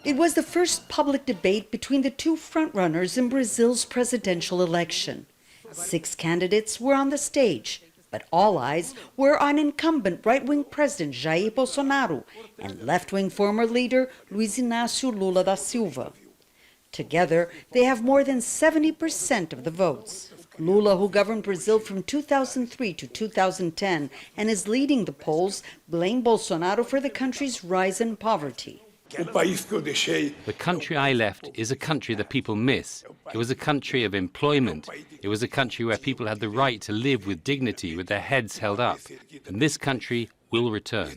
It was the first public debate between the two frontrunners in Brazil's presidential election. 6 candidates were on the stage, but all eyes were on incumbent right-wing President Jair Bolsonaro and left-wing former leader Luiz Inacio Lula da Silva. Together, they have more than 70% of the votes. Lula, who governed Brazil from 2003 to 2010 and is leading the polls, blamed Bolsonaro for the country's rise in poverty. The country I left is a country that people miss. It was a country of employment. It was a country where people had the right to live with dignity, with their heads held up. And this country will return.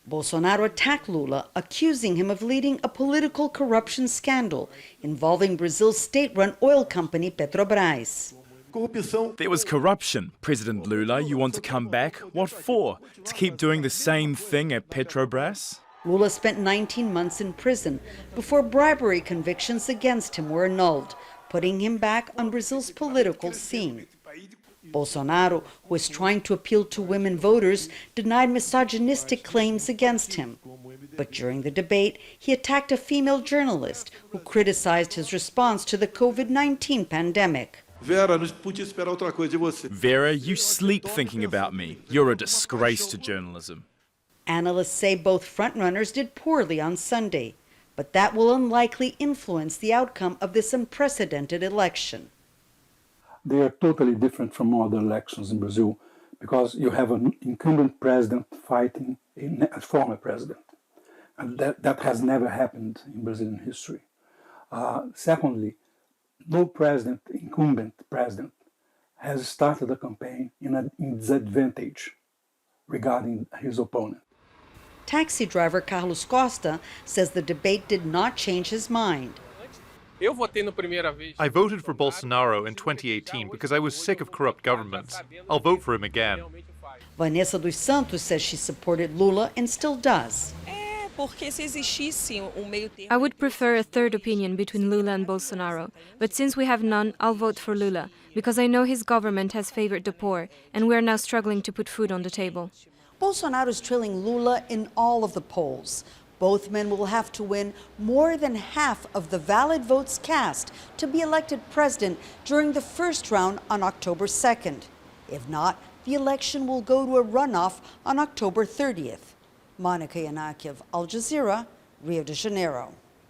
Bolsonaro attacked Lula, accusing him of leading a political corruption scandal involving Brazil's state-run oil company Petrobras. There was corruption. President Lula, you want to come back? What for? To keep doing the same thing at Petrobras? Lula spent 19 months in prison before bribery convictions against him were annulled, putting him back on Brazil's political scene. Bolsonaro, who was trying to appeal to women voters, denied misogynistic claims against him. But during the debate, he attacked a female journalist who criticized his response to the COVID-19 pandemic. Vera, you sleep thinking about me. You're a disgrace to journalism. Analysts say both frontrunners did poorly on Sunday, but that will unlikely influence the outcome of this unprecedented election. They are totally different from other elections in Brazil because you have an incumbent president fighting a former president. And that has never happened in Brazilian history. Secondly, no incumbent president, has started a campaign in disadvantage regarding his opponent. Taxi driver Carlos Costa says the debate did not change his mind. I voted for Bolsonaro in 2018 because I was sick of corrupt governments. I'll vote for him again. Vanessa dos Santos says she supported Lula and still does. I would prefer a third opinion between Lula and Bolsonaro, but since we have none, I'll vote for Lula, because I know his government has favored the poor, and we are now struggling to put food on the table. Bolsonaro is trailing Lula in all of the polls. Both men will have to win more than half of the valid votes cast to be elected president during the first round on October 2nd. If not, the election will go to a runoff on October 30th. Yanakiew, Al Jazeera, Rio de Janeiro.